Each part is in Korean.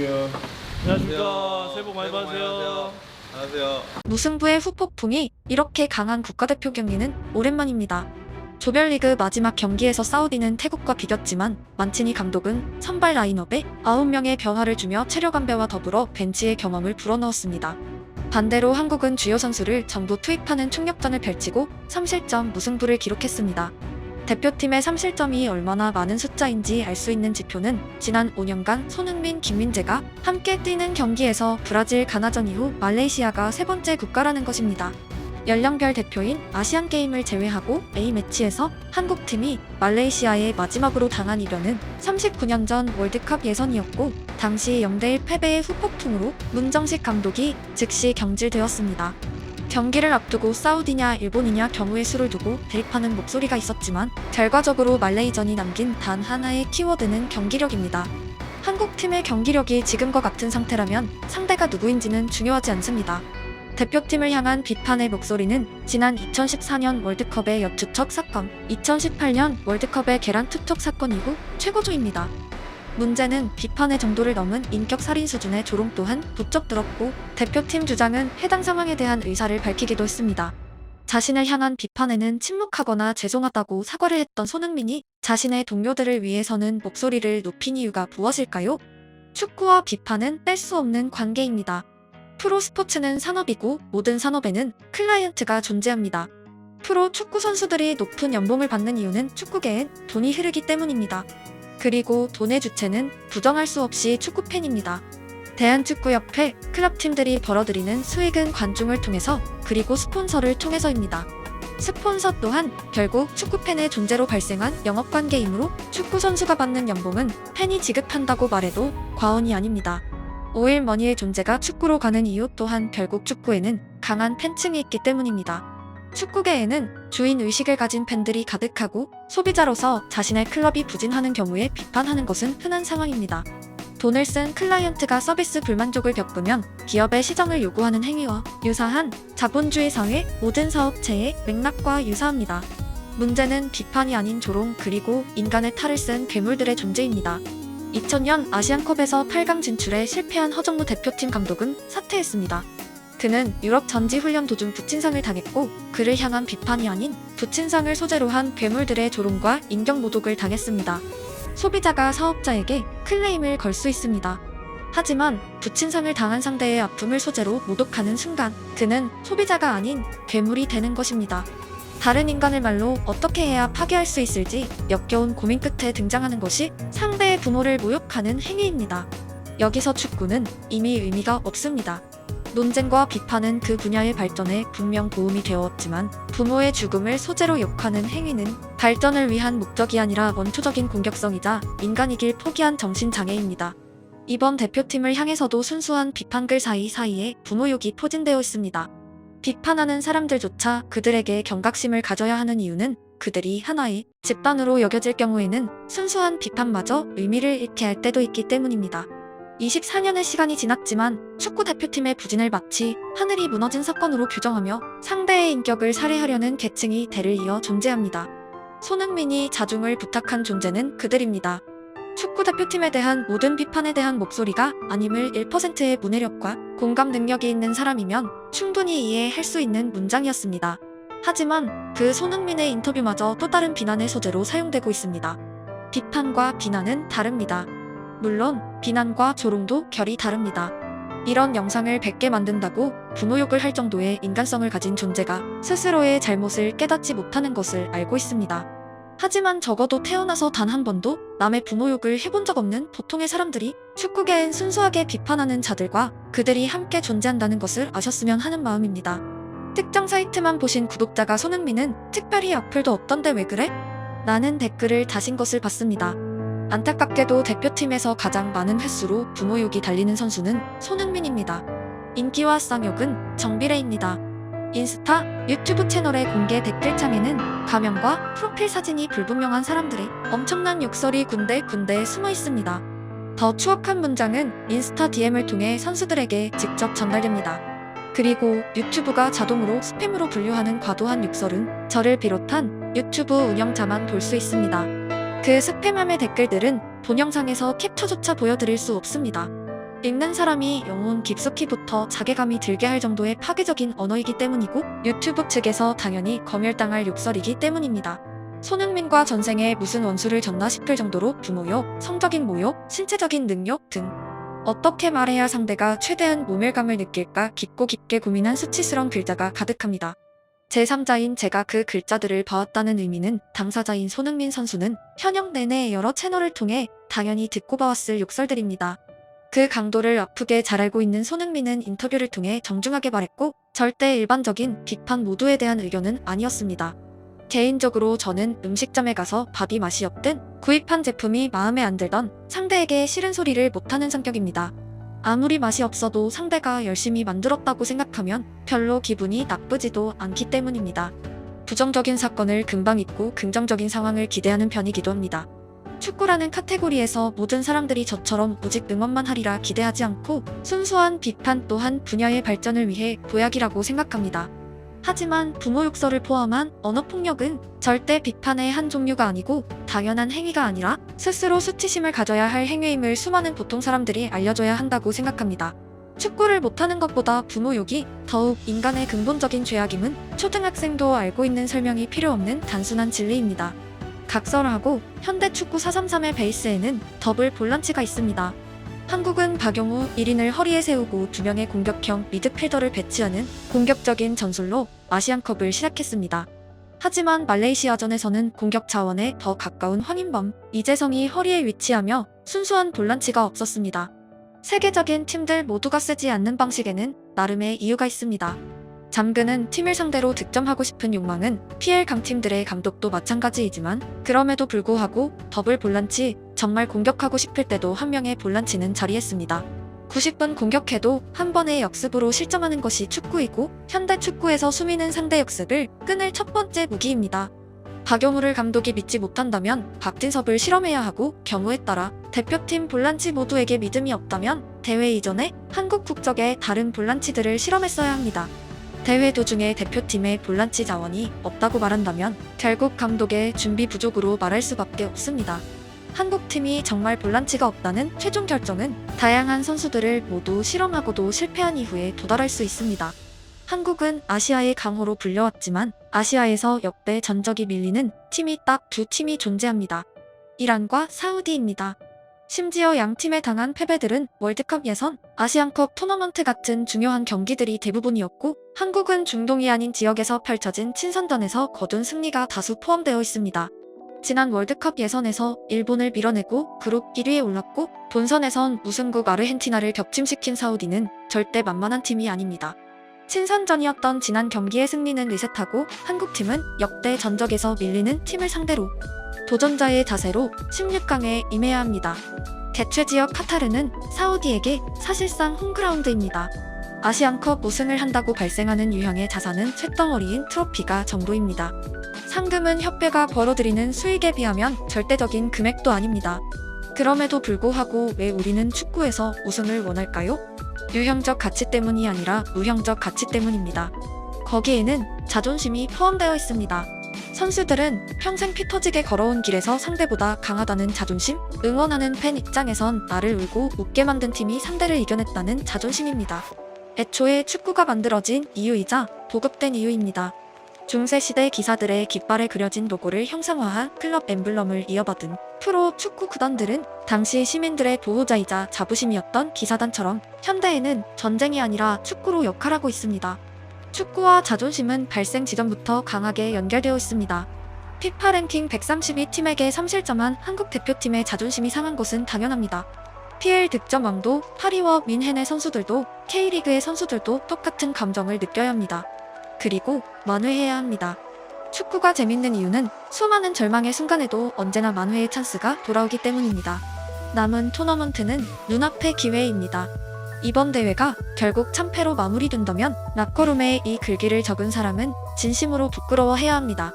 안녕하세요. 안녕하십니까. 새해 복 많이 받으세요. 안녕하세요. 무승부의 후폭풍이 이렇게 강한 국가대표 경기는 오랜만입니다. 조별리그 마지막 경기에서 사우디는 태국과 비겼지만 만치니 감독은 선발 라인업에 9명의 변화를 주며 체력 안배와 더불어 벤치의 경험을 불어넣었습니다. 반대로 한국은 주요 선수를 전부 투입하는 총력전을 펼치고 3실점 무승부를 기록했습니다. 대표팀의 3실점이 얼마나 많은 숫자인지 알 수 있는 지표는 지난 5년간 손흥민, 김민재가 함께 뛰는 경기에서 브라질, 가나전 이후 말레이시아가 세 번째 국가라는 것입니다. 연령별 대표인 아시안게임을 제외하고 A매치에서 한국팀이 말레이시아에 마지막으로 당한 이변은 39년 전 월드컵 예선이었고 당시 0대1 패배의 후폭풍으로 문정식 감독이 즉시 경질되었습니다. 경기를 앞두고 사우디냐 일본이냐 경우의 수를 두고 대립하는 목소리가 있었지만 결과적으로 말레이전이 남긴 단 하나의 키워드는 경기력입니다. 한국팀의 경기력이 지금과 같은 상태라면 상대가 누구인지는 중요하지 않습니다. 대표팀을 향한 비판의 목소리는 지난 2014년 월드컵의 여투척 사건, 2018년 월드컵의 계란 투척 사건 이후 최고조입니다. 문제는 비판의 정도를 넘은 인격살인 수준의 조롱 또한 부쩍 들었고 대표팀 주장은 해당 상황에 대한 의사를 밝히기도 했습니다. 자신을 향한 비판에는 침묵하거나 죄송하다고 사과를 했던 손흥민이 자신의 동료들을 위해서는 목소리를 높인 이유가 무엇일까요? 축구와 비판은 뗄 수 없는 관계입니다. 프로 스포츠는 산업이고 모든 산업에는 클라이언트가 존재합니다. 프로 축구 선수들이 높은 연봉을 받는 이유는 축구계엔 돈이 흐르기 때문입니다. 그리고 돈의 주체는 부정할 수 없이 축구팬입니다. 대한축구협회, 클럽팀들이 벌어들이는 수익은 관중을 통해서 그리고 스폰서를 통해서입니다. 스폰서 또한 결국 축구팬의 존재로 발생한 영업관계이므로 축구 선수가 받는 연봉은 팬이 지급한다고 말해도 과언이 아닙니다. 오일머니의 존재가 축구로 가는 이유 또한 결국 축구에는 강한 팬층이 있기 때문입니다. 축구계에는 주인 의식을 가진 팬들이 가득하고 소비자로서 자신의 클럽이 부진하는 경우에 비판하는 것은 흔한 상황입니다. 돈을 쓴 클라이언트가 서비스 불만족을 겪으면 기업의 시정을 요구하는 행위와 유사한 자본주의 사회 모든 사업체의 맥락과 유사합니다. 문제는 비판이 아닌 조롱 그리고 인간의 탈을 쓴 괴물들의 존재입니다. 2000년 아시안컵에서 8강 진출에 실패한 허정무 대표팀 감독은 사퇴했습니다. 그는 유럽 전지훈련 도중 부친상을 당했고 그를 향한 비판이 아닌 부친상을 소재로 한 괴물들의 조롱과 인격모독을 당했습니다. 소비자가 사업자에게 클레임을 걸 수 있습니다. 하지만 부친상을 당한 상대의 아픔을 소재로 모독하는 순간 그는 소비자가 아닌 괴물이 되는 것입니다. 다른 인간을 말로 어떻게 해야 파괴할 수 있을지 역겨운 고민 끝에 등장하는 것이 상대의 부모를 모욕하는 행위입니다. 여기서 축구는 이미 의미가 없습니다. 논쟁과 비판은 그 분야의 발전에 분명 도움이 되었지만 부모의 죽음을 소재로 욕하는 행위는 발전을 위한 목적이 아니라 원초적인 공격성이자 인간이길 포기한 정신장애입니다. 이번 대표팀을 향해서도 순수한 비판글 사이사이에 부모욕이 포진되어 있습니다. 비판하는 사람들조차 그들에게 경각심을 가져야 하는 이유는 그들이 하나의 집단으로 여겨질 경우에는 순수한 비판마저 의미를 잃게 할 때도 있기 때문입니다. 24년의 시간이 지났지만 축구 대표팀의 부진을 마치 하늘이 무너진 사건으로 규정하며 상대의 인격을 살해하려는 계층이 대를 이어 존재합니다. 손흥민이 자중을 부탁한 존재는 그들입니다. 축구 대표팀에 대한 모든 비판에 대한 목소리가 아님을 1%의 문해력과 공감 능력이 있는 사람이면 충분히 이해할 수 있는 문장이었습니다. 하지만 그 손흥민의 인터뷰마저 또 다른 비난의 소재로 사용되고 있습니다. 비판과 비난은 다릅니다. 물론 비난과 조롱도 결이 다릅니다. 이런 영상을 100개 만든다고 부모욕을 할 정도의 인간성을 가진 존재가 스스로의 잘못을 깨닫지 못하는 것을 알고 있습니다. 하지만 적어도 태어나서 단 한 번도 남의 부모욕을 해본 적 없는 보통의 사람들이 축구계엔 순수하게 비판하는 자들과 그들이 함께 존재한다는 것을 아셨으면 하는 마음입니다. 특정 사이트만 보신 구독자가 손흥민은 특별히 악플도 없던데 왜 그래? 라는 댓글을 다신 것을 봤습니다. 안타깝게도 대표팀에서 가장 많은 횟수로 부모욕이 달리는 선수는 손흥민입니다. 인기와 쌍욕은 정비례입니다. 인스타, 유튜브 채널의 공개 댓글창에는 가명과 프로필 사진이 불분명한 사람들의 엄청난 욕설이 군데군데 숨어 있습니다. 더 추악한 문장은 인스타 DM을 통해 선수들에게 직접 전달됩니다. 그리고 유튜브가 자동으로 스팸으로 분류하는 과도한 욕설은 저를 비롯한 유튜브 운영자만 볼 수 있습니다. 그 스팸함의 댓글들은 본 영상에서 캡처조차 보여드릴 수 없습니다. 읽는 사람이 영혼 깊숙이부터 자괴감이 들게 할 정도의 파괴적인 언어이기 때문이고 유튜브 측에서 당연히 검열당할 욕설이기 때문입니다. 손흥민과 전생에 무슨 원수를 졌나 싶을 정도로 부모욕, 성적인 모욕, 신체적인 능욕 등 어떻게 말해야 상대가 최대한 모멸감을 느낄까 깊고 깊게 고민한 수치스러운 글자가 가득합니다. 제3자인 제가 그 글자들을 봐왔다는 의미는 당사자인 손흥민 선수는 현역 내내 여러 채널을 통해 당연히 듣고 봐왔을 욕설들입니다. 그 강도를 아프게 잘 알고 있는 손흥민은 인터뷰를 통해 정중하게 말했고 절대 일반적인 비판 모두에 대한 의견은 아니었습니다. 개인적으로 저는 음식점에 가서 밥이 맛이 없든 구입한 제품이 마음에 안 들던 상대에게 싫은 소리를 못하는 성격입니다. 아무리 맛이 없어도 상대가 열심히 만들었다고 생각하면 별로 기분이 나쁘지도 않기 때문입니다. 부정적인 사건을 금방 잊고 긍정적인 상황을 기대하는 편이기도 합니다. 축구라는 카테고리에서 모든 사람들이 저처럼 오직 응원만 하리라 기대하지 않고 순수한 비판 또한 분야의 발전을 위해 보약이라고 생각합니다. 하지만 부모 욕설을 포함한 언어폭력은 절대 비판의 한 종류가 아니고 당연한 행위가 아니라 스스로 수치심을 가져야 할 행위임을 수많은 보통 사람들이 알려줘야 한다고 생각합니다. 축구를 못하는 것보다 부모 욕이 더욱 인간의 근본적인 죄악임은 초등학생도 알고 있는 설명이 필요 없는 단순한 진리입니다. 각설하고 현대 축구 433의 베이스에는 더블 볼란치가 있습니다. 한국은 박용우 1인을 허리에 세우고 2명의 공격형 미드필더를 배치하는 공격적인 전술로 아시안컵을 시작했습니다. 하지만 말레이시아전에서는 공격 자원에 더 가까운 황인범, 이재성이 허리에 위치하며 순수한 볼란치가 없었습니다. 세계적인 팀들 모두가 쓰지 않는 방식에는 나름의 이유가 있습니다. 잠그는 팀을 상대로 득점하고 싶은 욕망은 PL 강팀들의 감독도 마찬가지이지만 그럼에도 불구하고 더블 볼란치, 정말 공격하고 싶을 때도 한 명의 볼란치는 자리했습니다. 90분 공격해도 한 번의 역습으로 실점하는 것이 축구이고 현대 축구에서 수미는 상대 역습을 끊을 첫 번째 무기입니다. 박용우를 감독이 믿지 못한다면 박진섭을 실험해야 하고 경우에 따라 대표팀 볼란치 모두에게 믿음이 없다면 대회 이전에 한국 국적의 다른 볼란치들을 실험했어야 합니다. 대회 도중에 대표팀의 볼란치 자원이 없다고 말한다면 결국 감독의 준비 부족으로 말할 수밖에 없습니다. 한국팀이 정말 볼란치가 없다는 최종 결정은 다양한 선수들을 모두 실험하고도 실패한 이후에 도달할 수 있습니다. 한국은 아시아의 강호로 불려왔지만 아시아에서 역대 전적이 밀리는 팀이 딱 두 팀이 존재합니다. 이란과 사우디입니다. 심지어 양팀에 당한 패배들은 월드컵 예선, 아시안컵 토너먼트 같은 중요한 경기들이 대부분이었고 한국은 중동이 아닌 지역에서 펼쳐진 친선전에서 거둔 승리가 다수 포함되어 있습니다. 지난 월드컵 예선에서 일본을 밀어내고 그룹 1위에 올랐고 본선에선 무승국 아르헨티나를 격침시킨 사우디는 절대 만만한 팀이 아닙니다. 친선전이었던 지난 경기의 승리는 리셋하고 한국팀은 역대 전적에서 밀리는 팀을 상대로 도전자의 자세로 16강에 임해야 합니다. 개최 지역 카타르는 사우디에게 사실상 홈그라운드입니다. 아시안컵 우승을 한다고 발생하는 유형의 자산은 쇳덩어리인 트로피가 전부입니다. 상금은 협회가 벌어들이는 수익에 비하면 절대적인 금액도 아닙니다. 그럼에도 불구하고 왜 우리는 축구에서 우승을 원할까요? 유형적 가치 때문이 아니라 무형적 가치 때문입니다. 거기에는 자존심이 포함되어 있습니다. 선수들은 평생 피 터지게 걸어온 길에서 상대보다 강하다는 자존심, 응원하는 팬 입장에선 나를 울고 웃게 만든 팀이 상대를 이겨냈다는 자존심입니다. 애초에 축구가 만들어진 이유이자 보급된 이유입니다. 중세시대 기사들의 깃발에 그려진 로고를 형상화한 클럽 엠블럼을 이어받은 프로 축구 구단들은 당시 시민들의 보호자이자 자부심이었던 기사단처럼 현대에는 전쟁이 아니라 축구로 역할하고 있습니다. 축구와 자존심은 발생 지점부터 강하게 연결되어 있습니다. 피파 랭킹 132팀에게 3실점한 한국 대표팀의 자존심이 상한 것은 당연합니다. PL 득점왕도 파리와 뮌헨의 선수들도 K리그의 선수들도 똑같은 감정을 느껴야 합니다. 그리고 만회해야 합니다. 축구가 재밌는 이유는 수많은 절망의 순간에도 언제나 만회의 찬스가 돌아오기 때문입니다. 남은 토너먼트는 눈앞의 기회입니다. 이번 대회가 결국 참패로 마무리된다면 락커룸에 이 글귀를 적은 사람은 진심으로 부끄러워해야 합니다.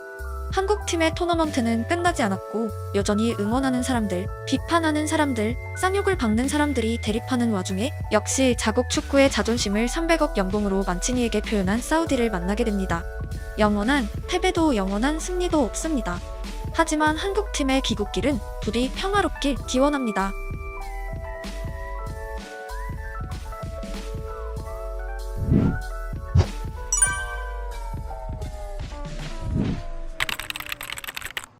한국팀의 토너먼트는 끝나지 않았고 여전히 응원하는 사람들, 비판하는 사람들, 쌍욕을 박는 사람들이 대립하는 와중에 역시 자국 축구의 자존심을 300억 연봉으로 만치니에게 표현한 사우디를 만나게 됩니다. 영원한 패배도 영원한 승리도 없습니다. 하지만 한국팀의 귀국길은 부디 평화롭길 기원합니다.